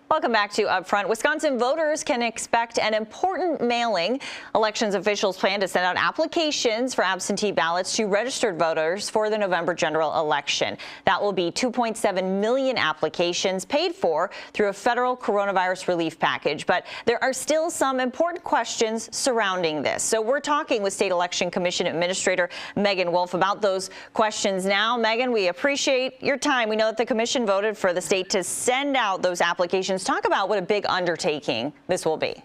Welcome back to Upfront. Wisconsin voters can expect an important mailing. Elections officials plan to send out applications for absentee ballots to registered voters for the November general election. That will be 2.7 million applications paid for through a federal coronavirus relief package. But there are still some important questions surrounding this. So we're talking with State Election Commission Administrator Megan Wolf about those questions now. Megan, we appreciate your time. We know that the commission voted for the state to send out those applications. Talk about what a big undertaking this will be.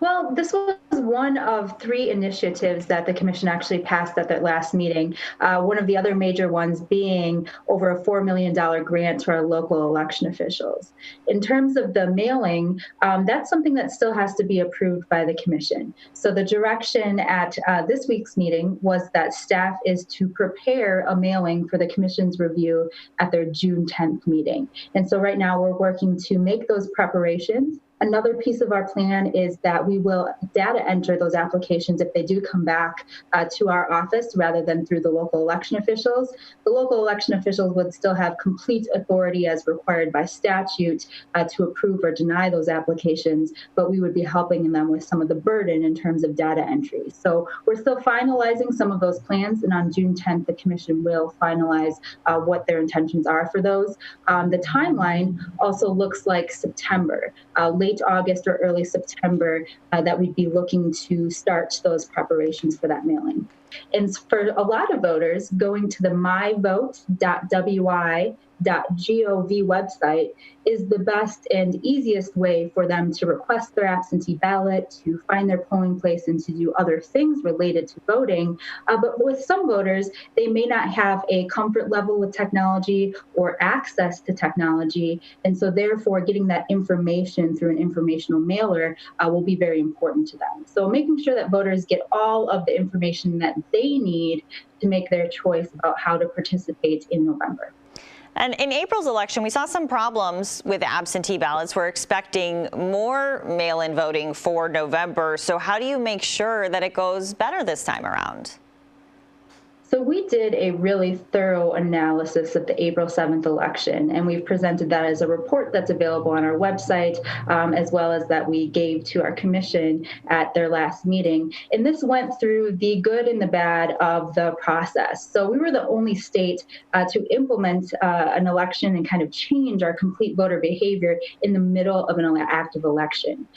Well, this was one of 3 initiatives that the commission actually passed at their last meeting. One of the other major ones being over a $4 million grant to our local election officials. In terms of the mailing, that's something that still has to be approved by the commission. So the direction at this week's meeting was that staff is to prepare a mailing for the commission's review at their June 10th meeting. And so right now we're working to make those preparations. Another piece of our plan is that we will data enter those applications if they do come back to our office rather than through the local election officials. The local election officials would still have complete authority as required by statute to approve or deny those applications, but we would be helping them with some of the burden in terms of data entry. So we're still finalizing some of those plans, and on June 10th, the commission will finalize what their intentions are for those. The timeline also looks like September. Late August or early September that we'd be looking to start those preparations for that mailing. And for a lot of voters, going to the myvote.wi.gov website is the best and easiest way for them to request their absentee ballot, to find their polling place, and to do other things related to voting. But with some voters, they may not have a comfort level with technology or access to technology. And so therefore, getting that information through an informational mailer will be very important to them. So making sure that voters get all of the information that they need to make their choice about how to participate in November. And in April's election, we saw some problems with absentee ballots. We're expecting more mail-in voting for November. So how do you make sure that it goes better this time around? So we did a really thorough analysis of the April 7th election, and we've presented that as a report that's available on our website, as well as that we gave to our commission at their last meeting. And this went through the good and the bad of the process. So we were the only state to implement an election and kind of change our complete voter behavior in the middle of an active election.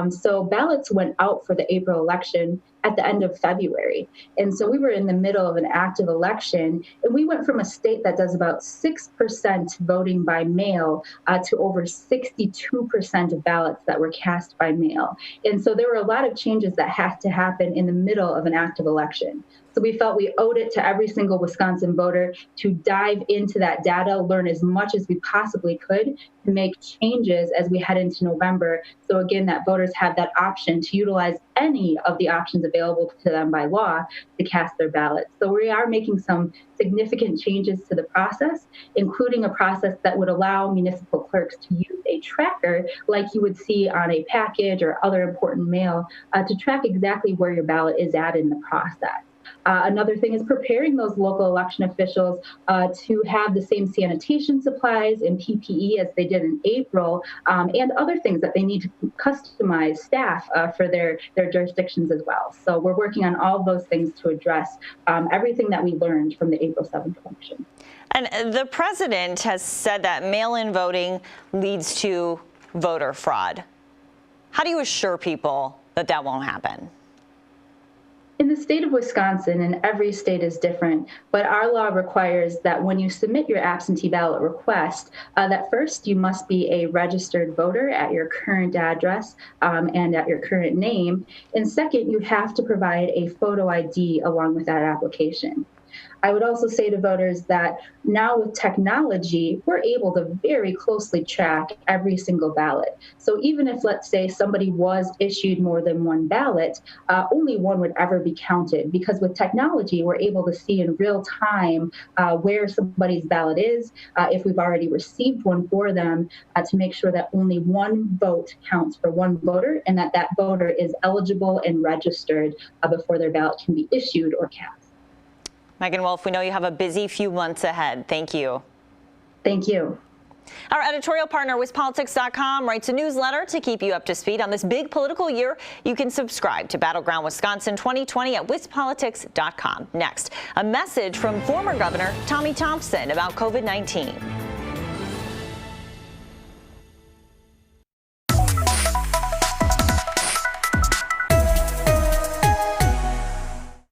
So ballots went out for the April election at the end of February. And so we were in the middle of an active election, and we went from a state that does about 6% voting by mail to over 62% of ballots that were cast by mail. And so there were a lot of changes that had to happen in the middle of an active election. So we felt we owed it to every single Wisconsin voter to dive into that data, learn as much as we possibly could to make changes as we head into November. So again, that voters have that option to utilize any of the options available to them by law to cast their ballots. So we are making some significant changes to the process, including a process that would allow municipal clerks to use a tracker like you would see on a package or other important mail to track exactly where your ballot is at in the process. Another thing is preparing those local election officials to have the same sanitation supplies and PPE as they did in April, and other things that they need to customize staff for their jurisdictions as well. So we're working on all of those things to address everything that we learned from the April 7th election. And the president has said that mail-in voting leads to voter fraud. How do you assure people that that won't happen? In the state of Wisconsin, and every state is different, but our law requires that when you submit your absentee ballot request, that first you must be a registered voter at your current address and at your current name. And second, you have to provide a photo ID along with that application. I would also say to voters that now with technology, we're able to very closely track every single ballot. So even if, let's say, somebody was issued more than one ballot, only one would ever be counted, because with technology, we're able to see in real time where somebody's ballot is, if we've already received one for them, to make sure that only one vote counts for one voter and that that voter is eligible and registered before their ballot can be issued or cast. Megan Wolf, we know you have a busy few months ahead. Thank you. Thank you. Our editorial partner, WisPolitics.com, writes a newsletter to keep you up to speed on this big political year. You can subscribe to Battleground Wisconsin 2020 at WisPolitics.com. Next, a message from former Governor Tommy Thompson about COVID-19.